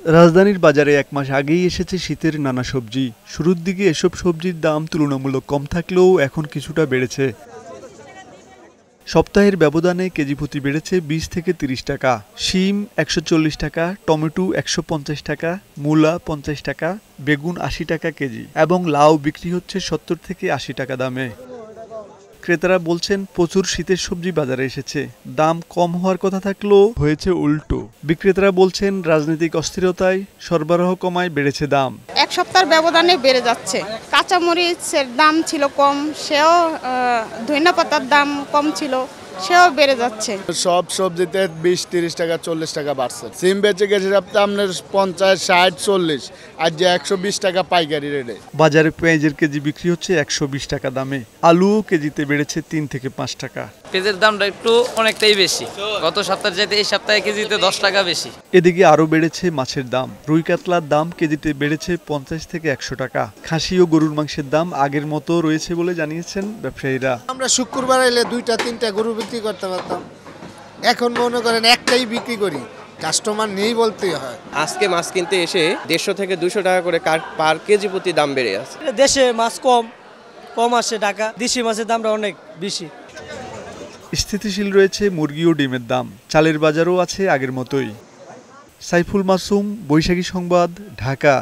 রাজধানীর বাজারে ১ মাস আগেই এসেছে শীতের নানা সবজি। শুরুর দিকে এসব সবজির দাম তুলনামূলক কম থাকলেও এখন কিছুটা বেড়েছে। সপ্তাহের ব্যবধানে কেজিপ্রতি বেড়েছে ২০ থেকে ৩০ টাকা। শিম ১৪০ টাকা, টমেটো ১৫০ টাকা, মূলা ৫০ টাকা, বেগুন ৮০ টাকা কেজি এবং লাউ বিক্রি হচ্ছে ৭০ থেকে ৮০ টাকা দামে। ক্রেতারা বলছেন প্রচুর শীতের সবজি বাজারে এসেছে, দাম কম হওয়ার কথা থাকলেও হয়েছে উল্টো। বিক্রেতারা বলছেন রাজনৈতিক অস্থিরতায় সরবরাহ কমায় বেড়েছে দাম। এক সপ্তাহের ব্যবধানে বেড়ে যাচ্ছে। কাঁচামরিচের দাম ছিল কম, সেও ধনিয়া পাতার দাম কম ছিল, সেও বেড়ে যাচ্ছে। সব সবজিতে ২০-৩০ টাকা ৪০ টাকা বাড়ছে। সিম বেচে গেছে আপনার ৫০, ৬০, ৪০, আর যে ১২০ টাকা পাইকারি রেটে। বাজারে পেঁয়াজের কেজি বিক্রি হচ্ছে ১২০ টাকা দামে। আলুও কেজিতে বেড়েছে ৩ থেকে ৫ টাকা। পেঁয়াজের দামটা একটু অনেকটাই বেশি, গত সপ্তাহের চাইতে এই সপ্তাহে কেজিতে ১০ টাকা বেশি। এদিকে আরও বেড়েছে মাছের দাম। রুই কাতলার দাম কেজিতে বেড়েছে ৫০ থেকে ১০০ টাকা। খাসি ও গরুর মাংসের দাম আগের মতো রয়েছে বলে জানিয়েছেন ব্যবসায়ীরা। আমরা শুক্রবার এলে ২টা-৩টা গরু বিক্রি করতে পারতাম, এখন মনে করেন একটাই বিক্রি করি, কাস্টমার নেই বলতেই হয়। আজকে মাছ কিনতে এসে ১৫০ থেকে ২০০ টাকা করে পার কেজি প্রতি দাম বেড়ে আছে। দেশে মাছ কম আসে টাকা, দেশি মাছের দামটা অনেক বেশি। স্থিতিশীল রয়েছে মুরগি ও ডিমের দাম। চালের বাজারও আছে আগের মতোই। সাইফুল মাসুম, বৈশাখী সংবাদ, ঢাকা।